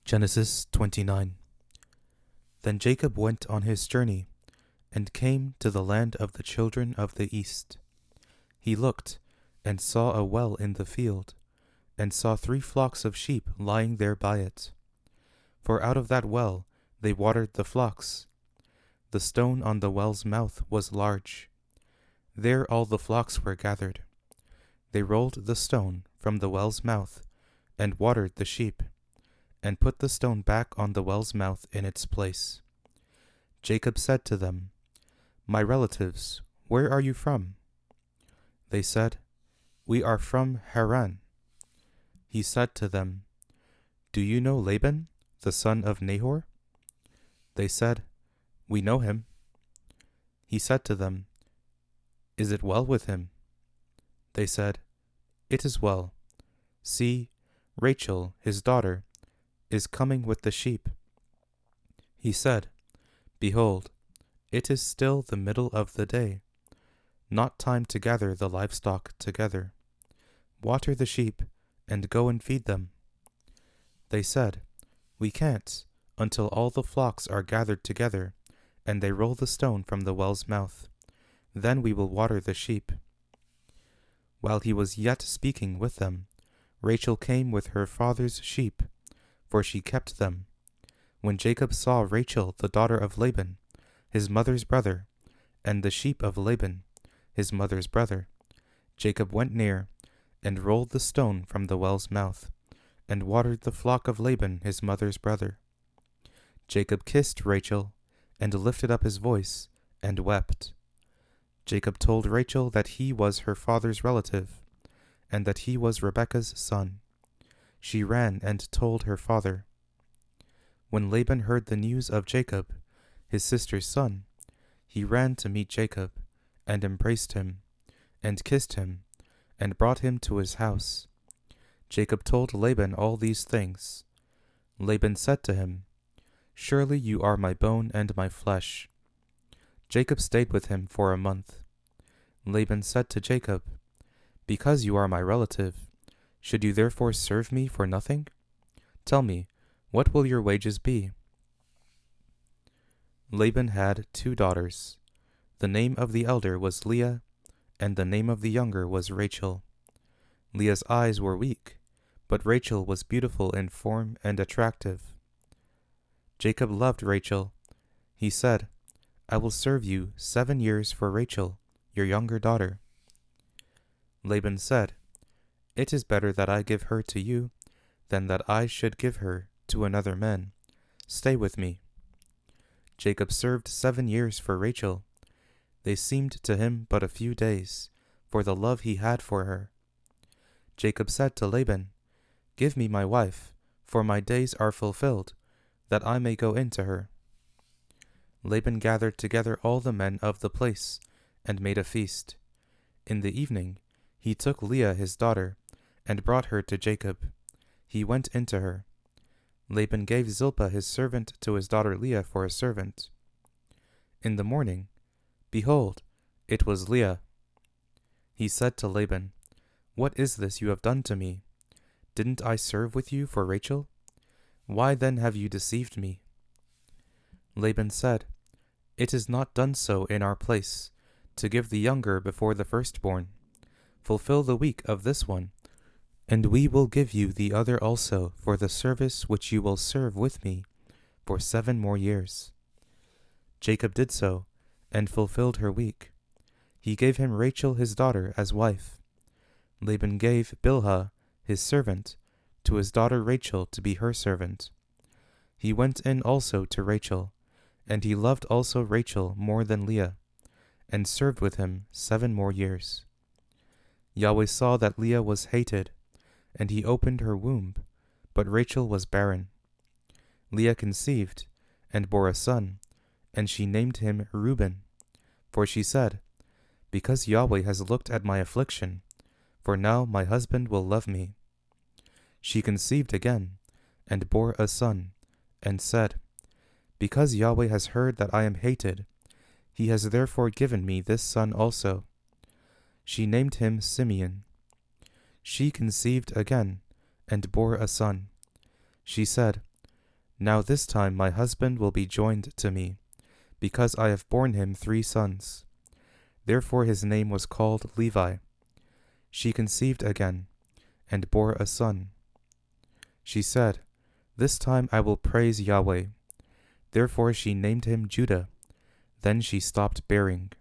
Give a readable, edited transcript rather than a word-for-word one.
Genesis 29. Then Jacob went on his journey, and came to the land of the children of the east. He looked, and saw a well in the field, and saw 3 flocks of sheep lying there by it. For out of that well they watered the flocks. The stone on the well's mouth was large. There all the flocks were gathered. They rolled the stone from the well's mouth, and watered the sheep, and put the stone back on the well's mouth in its place. Jacob said to them, "My relatives, where are you from?" They said, "We are from Haran." He said to them, "Do you know Laban, the son of Nahor?" They said, "We know him." He said to them, "Is it well with him?" They said, "It is well. See, Rachel, his daughter, is coming with the sheep." He said, "Behold, it is still the middle of the day, not time to gather the livestock together. Water the sheep, and go and feed them." They said, "We can't, until all the flocks are gathered together, and they roll the stone from the well's mouth. Then we will water the sheep." While he was yet speaking with them, Rachel came with her father's sheep, for she kept them. When Jacob saw Rachel the daughter of Laban, his mother's brother, and the sheep of Laban, his mother's brother, Jacob went near, and rolled the stone from the well's mouth, and watered the flock of Laban his mother's brother. Jacob kissed Rachel, and lifted up his voice, and wept. Jacob told Rachel that he was her father's relative, and that he was Rebekah's son. She ran and told her father. When Laban heard the news of Jacob, his sister's son, he ran to meet Jacob, and embraced him, and kissed him, and brought him to his house. Jacob told Laban all these things. Laban said to him, "Surely you are my bone and my flesh." Jacob stayed with him for a month. Laban said to Jacob, "Because you are my relative, should you therefore serve me for nothing? Tell me, what will your wages be?" Laban had 2 daughters. The name of the elder was Leah, and the name of the younger was Rachel. Leah's eyes were weak, but Rachel was beautiful in form and attractive. Jacob loved Rachel. He said, "I will serve you 7 years for Rachel, your younger daughter." Laban said, "It is better that I give her to you, than that I should give her to another man. Stay with me." Jacob served 7 years for Rachel. They seemed to him but a few days, for the love he had for her. Jacob said to Laban, "Give me my wife, for my days are fulfilled, that I may go in to her." Laban gathered together all the men of the place, and made a feast. In the evening he took Leah his daughter, and brought her to Jacob. He went in to her. Laban gave Zilpah his servant to his daughter Leah for a servant. In the morning, behold, it was Leah. He said to Laban, "What is this you have done to me? Didn't I serve with you for Rachel? Why then have you deceived me?" Laban said, "It is not done so in our place, to give the younger before the firstborn. Fulfill the week of this one, and we will give you the other also for the service which you will serve with me for 7 more years." Jacob did so, and fulfilled her week. He gave him Rachel his daughter as wife. Laban gave Bilhah, his servant, to his daughter Rachel to be her servant. He went in also to Rachel, and he loved also Rachel more than Leah, and served with him 7 more years. Yahweh saw that Leah was hated, and he opened her womb, but Rachel was barren. Leah conceived, and bore a son, and she named him Reuben, for she said, "Because Yahweh has looked at my affliction, for now my husband will love me." She conceived again, and bore a son, and said, "Because Yahweh has heard that I am hated, he has therefore given me this son also." She named him Simeon. She conceived again, and bore a son. She said, Now this time my husband will be joined to me, because I have borne him 3 sons. Therefore his name was called Levi. She conceived again, and bore a son. She said, This time I will praise Yahweh. Therefore she named him Judah. Then she stopped bearing.